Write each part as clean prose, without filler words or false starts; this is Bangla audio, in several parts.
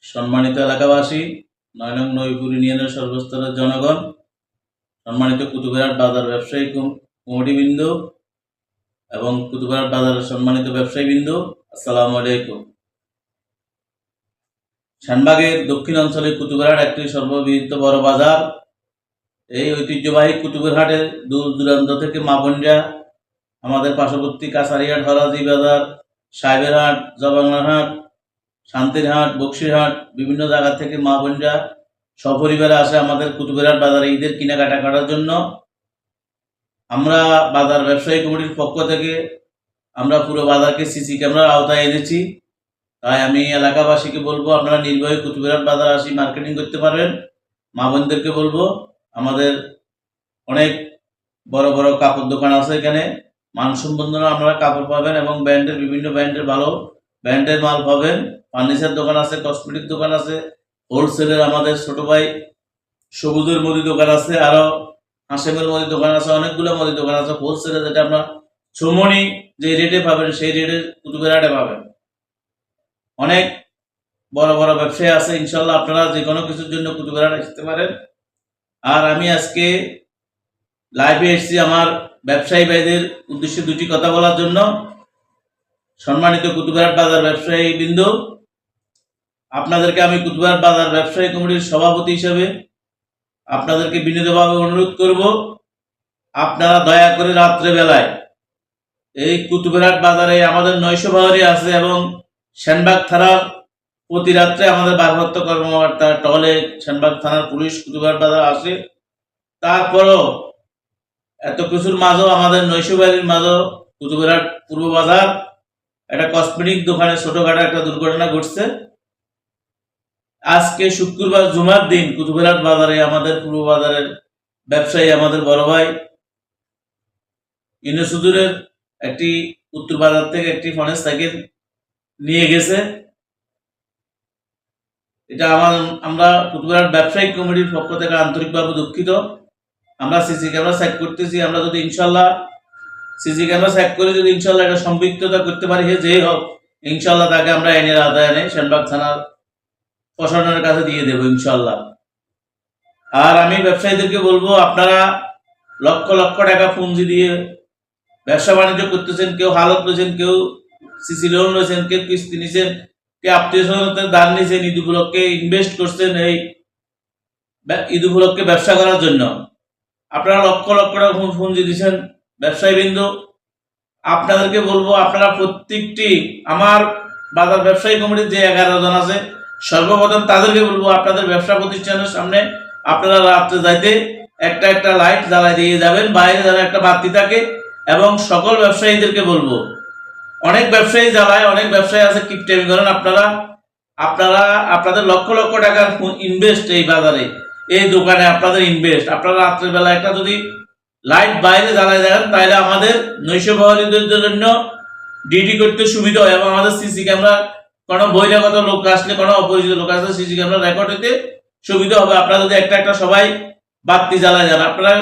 সম্মানিত এলাকাবাসী, ৯ নং নইপুর ইউনিয়নের সর্বস্তরের জনগণ, সম্মানিত কুতুবহাট বাজার ব্যবসায়ী কমিটিবৃন্দ এবং কুতুবহাট বাজারের সম্মানিত ব্যবসায়ীবৃন্দ, আসসালামু আলাইকুম। শানবাগের দক্ষিণ অঞ্চলে কুতুবহাট একটি সর্ববৃহৎ বড় বাজার। এই ঐতিহ্যবাহী কুতুবহাটে দূর দূরান্ত থেকে মা বোনরা আমাদের পার্শ্ববর্তী কাছারিহাট, হরাজি বাজার, সাহেবেরহাট, জবাংলাহাট, শান্তিরহাট, বক্সিরহাট বিভিন্ন জায়গা থেকে মা বোনরা সপরিবারে আসে আমাদের কুতুবহাট বাজারে ঈদের কেনাকাটা করার জন্য। আমরা বাজার ব্যবসায়ী কমিটির পক্ষ থেকে আমরা পুরো বাজারকে সিসি ক্যামেরার আওতায় এনেছি। তাই আমি এলাকাবাসীকে বলবো, আপনারা নির্ভয়ে কুতুবহাট বাজার আসি মার্কেটিং করতে পারবেন। মা বোনদেরকে বলবো, আমাদের অনেক বড় বড় কাপড় দোকান আছে, এখানে মানসম্পন্ন আপনারা কাপড় পাবেন এবং ব্র্যান্ডের বিভিন্ন ব্র্যান্ডের ভালো ব্র্যান্ডের মাল পাবেন। ফার্নিচার দোকান আছে, কসমেটিক দোকান আছে, হোলসেলের আমাদের ছোট ভাই সবুজের মুদি দোকান আছে, আরো হাসেমের মুদি দোকান আছে, অনেকগুলো মুদি দোকান আছে। হোলসেলে যেটা আপনার ছমনি যে রেটে পাবেন সেই রেটে কুতুবহাটে পাবেন। অনেক বড় বড় ব্যবসায়ী আছে, ইনশাল্লাহ আপনারা যে কোনো কিছুর জন্য কুতুবহাটে আসতে পারেন। আর আমি আজকে লাইভে এসেছি আমার ব্যবসায়ী ভাইদের উদ্দেশ্যে দুটি কথা বলার জন্য। সম্মানিত কুতুবহাট বাজার ব্যবসায়ী বৃন্দ, আপনাদেরকে আমি কুতুবহাট বাজার ব্যবসায়ী কমিটির সভাপতি হিসেবে আপনাদেরকে বিনীতভাবে অনুরোধ করব, আপনারা দয়া করে রাত্রে বেলায় এই কুতুবহাট বাজারে আমাদের 900 বাহারি আছে এবং সেনবাগ থানার প্রতি রাত্রে আমাদের ভারপ্রাপ্ত কর্মকর্তা টহলে সেনবাগ থানার পুলিশ কুতুবহাট বাজার আসে। তারপরও এত কিছুর মাঝেও আমাদের 900 বাহারির মাঝেও কুতুবহাট পূর্ব বাজার একটা কসমেটিক দোকানে ছোটখাটো একটা দুর্ঘটনা ঘটছে। আজকে শুক্রবার জুমার দিন কুতুবহাট বাজারে আমাদের পূর্ব বাজারের ব্যবসায়ী আমাদের বড় ভাই ইউনুসুদুরের একটি উত্তর বাজার থেকে একটি ফোনের সাইকেল নিয়ে গেছে। এটা আমরা কুতুবহাট ব্যবসায়িক কমিটির পক্ষ থেকে আন্তরিকভাবে দুঃখিত। আমরা সিসি ক্যামেরা চেক করতেছি, আমরা যদি ইনশাল্লাহ সিসি ক্যামেরা চেক করে যদি ইনশাল্লাহ এটা সম্পৃক্ততা করতে পারি, যে হোক ইনশাল্লাহ তাকে আমরা আইনের আওতায় এনে সেনবাগ থানার প্রশাসনের কাছে দিয়ে দেবো ইনশাল্লাহ। আর আমি ব্যবসায়ীদেরকে বলবো, আপনারা লক্ষ লক্ষ টাকা পুঁজি দিয়ে ব্যবসা বাণিজ্য করতেছেন, কেউ হালত নিয়েছেন, কেউ সিসি লোন নিয়েছেন, কেউ কিস্তি নিয়েছেন, কেউ আত্মীয় স্বজনের দান নিয়েছেন, ঈদ উপলক্ষে ইনভেস্ট করছেন এই ঈদ উপলক্ষে ব্যবসা করার জন্য। আপনারা লক্ষ লক্ষ টাকা পুঁজি দিয়েছেন ব্যবসায়ীবৃন্দ। আপনাদেরকে বলবো, আপনারা প্রত্যেকটি আমার বাজার ব্যবসায়ী কমিটির যে 11 জন আছে, সর্বপ্রথম তাদেরকে বলবো, আপনাদের ব্যবসা প্রতিষ্ঠানের সামনে আপনারা রাত্রে যাইতে একটা একটা লাইট জ্বালাই দিয়ে যাবেন, বাইরে যেন একটা বাতি থাকে। এবং সকল ব্যবসায়ীদেরকে বলবো, অনেক ব্যবসায়ী জ্বালায়, অনেক ব্যবসায়ী আছে কিপটেমি করেন। আপনারা আপনাদের লক্ষ লক্ষ টাকার ইনভেস্ট এই বাজারে এই দোকানে আপনাদের ইনভেস্ট, আপনারা রাত্রের বেলা একটা যদি লাইট বাইরে জ্বালায় দেন, তাহলে আমাদের 900 বাহারিদের জন্য ডিউটি করতে সুবিধা হয় এবং আমাদের সিসি ক্যামেরা কোনো বহিরাগত লোক আসলে, কোনো অপরিচিত লোক আসলে সিসি ক্যামেরা রেকর্ড হতে সুবিধা হবে। আপনারা যদি একটা একটা সবাই বাতি জ্বালায় যান, আপনারা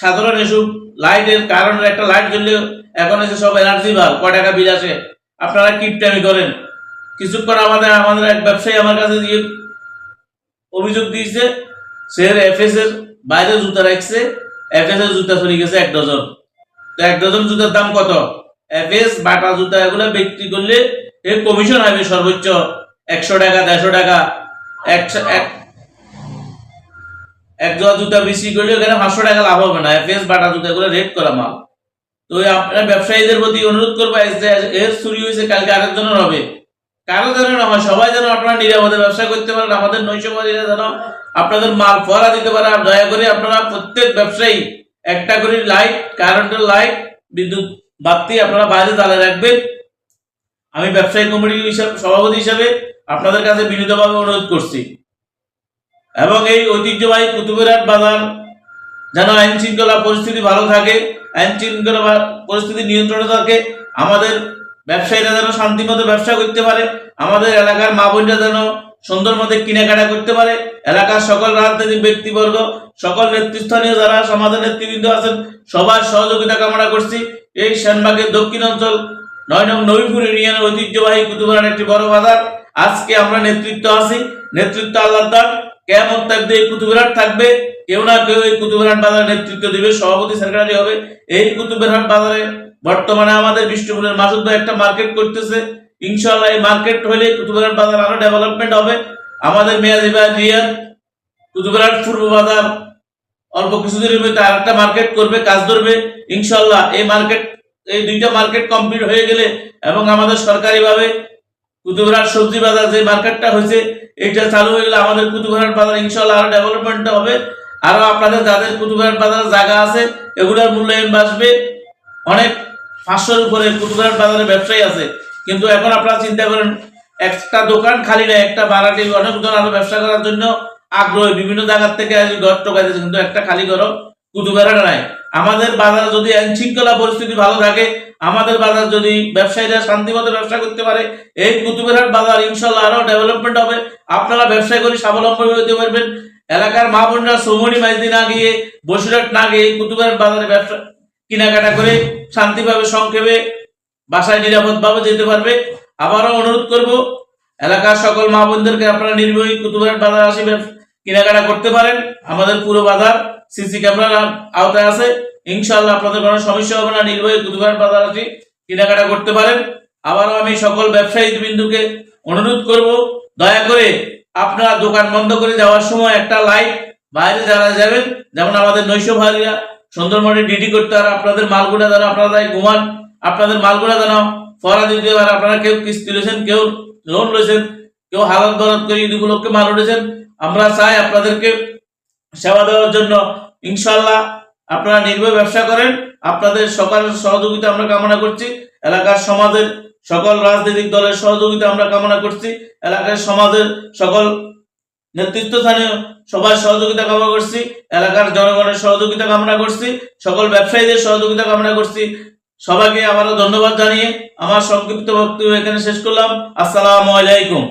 সাধারণ এসব লাইটের কারণে একটা লাইট জ্বললে এখন এসে সব এনার্জি বাল্ব কয় টাকা বিল আসে, আপনারা কিপটামি করেন। কিছুক্ষণ আমাদের এক ব্যবসায়ী আমার কাছে দিয়ে অভিযোগ দিয়েছে, সে এফএস এর বাইরে জুতা রাখছে, এফএস এর জুতা চলে গেছে 1 ডজন। তো 1 ডজন জুতার দাম কত? এফএস বাটা জুতা এগুলো বিক্রি করলে এর কমিশন হবে সর্বোচ্চ 100 টাকা, 150 টাকা। এক জোড়া জুতা বিক্রি করলে এখানে 500 টাকা লাভ হবে না। এফএস বাটা জুতা এগুলো রেট করা মাল। তো আপনারা ব্যবসায়ীদের প্রতি অনুরোধ করবো, এর চুরি হয়েছে কালকে আরেকজনের হবে, কারো যেন না হয়, সবাই যেন আপনারা নিরাপদে ব্যবসা করতে পারেন। আমাদের 900 বাহারিরা যেন আপনাদের মাল ফোয়ারা দিতে পারে। আর দয়া করে আপনারা প্রত্যেক ব্যবসায়ী একটা করে লাইট, কারেন্টের লাইট, বিদ্যুৎ বাতি আপনারা বাইরে জ্বালিয়ে রাখবেন। আমি ব্যবসায়ী কমিটির সভাপতি হিসাবে আপনাদের কাছে বিনীতভাবে অনুরোধ করছি। এবং এই ঐতিহ্যবাহী কুতুবহাট বাজার যেন আইন শৃঙ্খলা পরিস্থিতি ভালো থাকে, আইন শৃঙ্খলা পরিস্থিতি নিয়ন্ত্রণে থাকে, আমাদের ব্যবসায়ীরা যেন শান্তিমতো ব্যবসা করতে পারে, আমাদের এলাকার মা বোনরা যেন সুন্দর মতো কেনাকাটা করতে পারে। এলাকার সকল রাজনৈতিক ব্যক্তিবর্গ, সকল নেতৃস্থানীয় যারা সমাজের নেতৃবৃন্দ আছেন, সবার সহযোগিতা কামনা করছি। এই সেনবাগের দক্ষিণ অঞ্চল 9 নং নবীপুর ইউনিয়নের ঐতিহ্যবাহী কুতুবহাট একটি বড় বাজার। আজকে আমরা নেতৃত্ব আছি, নেতৃত্ব আল্লাহর দান। কিয়ামত তাকদে এই কুতুবহাট থাকবে, কেউ না কেউ এই কুতুবহাট বাজার নেতৃত্ব দিবে, সভাপতি সেক্রেটারি হবে। এই কুতুবহাট বাজারে বর্তমানে আমাদের বিষ্ণুপুরের মাসুদ ভাই একটা মার্কেট করতেছে। ইনশাআল্লাহ এই মার্কেট হলে কুতুবহাট বাজার আরো ডেভেলপমেন্ট হবে। আমাদের মেয়াজি ভাই রিয়াদ কুতুবহাট পূর্ব বাজার অল্প কিছুদিনের মধ্যে আরেকটা মার্কেট করবে, কাজ ধরবে ইনশাআল্লাহ। এই দুইটা মার্কেট কমপ্লিট হয়ে গেলে এবং আমাদের সরকারিভাবে কুতুবহাট সবজি বাজার যে মার্কেটটা হয়েছে এটা চালু হয়ে গেলে আমাদের কুতুবহাট বাজার ইনশাআল্লাহ আরো ডেভেলপমেন্ট হবে। আরো আপনাদের যাদের কুতুবহাট বাজার জায়গা আছে এগুলোর মূল্যায়ন বাড়বে। অনেক 500-এর উপরে কুতুবহাট বাজারে ব্যবসায়ী আছে, কিন্তু এখন আপনারা চিন্তা করেন একটা দোকান খালি না, একটা ভাড়াটি অনেকজন আরো ব্যবসা করার জন্য আগ্রহী, বিভিন্ন জায়গার থেকে ঘর টোকাইতেছে, কিন্তু একটা খালি ঘর কুতুবহাট নাই। আমাদের বাজারে যদি আইন শৃঙ্খলা পরিস্থিতি ভালো থাকে, আমাদের বাজার যদি ব্যবসায়ীরা শান্তিমতো ব্যবসা করতে পারে, এই কুতুবহাট বাজার ইনশাআল্লাহ আরো ডেভেলপমেন্ট হবে। আপনারা ব্যবসা করে স্বাবলম্বী হতে পারবেন। এলাকার মা বোনরা সৌমনি মাইজদি না গিয়ে, বসিরহাট না গিয়ে কুতুবহাট বাজারে ব্যবসা কেনাকাটা করে শান্তিভাবে সংক্ষেপে বাসায় নিরাপদভাবে যেতে পারবে। আবারও অনুরোধ করব এলাকার সকল মা বোনদেরকে আপনারা নির্ভয় কুতুবহাট বাজার আসি কেনাকাটা করতে পারেন। আমাদের পুরো বাজার সিসি ক্যামেরার আওতায় আছে। ইনশাআল্লাহ আপনাদের কোনো সমস্যা হবে না, নির্ভয়ে কুতুবহাট বাজার আসি কেনাকাটা করতে পারেন। আবারও আমি সকল ব্যবসায়ী বিন্দুকে অনুরোধ করব, দয়া করে আপনারা দোকান বন্ধ করে যাওয়ার সময় একটা লাইট বাইরে যারা যাবেন, যেমন আমাদের নৈশ ভাইরা সুন্দরবনে ডিউটি করতে আর আপনাদের মালগুলা যেন আপনারা ঘুমান, আপনাদের মালগুলা যেন ফরা দিতে পারে। আপনারা কেউ কিস্তি লইছেন, কেউ লোন লইছেন, কেউ হালত বরাদ করে ঈদ উপলক্ষে মাল উঠেছেন। আমরা চাই আপনাদেরকে সেবা দেওয়ার জন্য। ইনশাআল্লাহ আপনারা নির্ভয় ব্যবসা করেন। আপনাদের সকল সহযোগিতা আমরা কামনা করছি। এলাকার সমাজের সকল রাজনৈতিক দলের সহযোগিতা আমরা কামনা করছি। এলাকার সমাজের সকল নেতৃত্বস্থানীয় সবার সহযোগিতা কামনা করছি। এলাকার জনগণের সহযোগিতা কামনা করছি। সকল ব্যবসায়ীদের সহযোগিতা কামনা করছি। সবাইকে আবারও ধন্যবাদ জানিয়ে আমার সংক্ষিপ্ত বক্তব্য এখানে শেষ করলাম। আসসালামু আলাইকুম।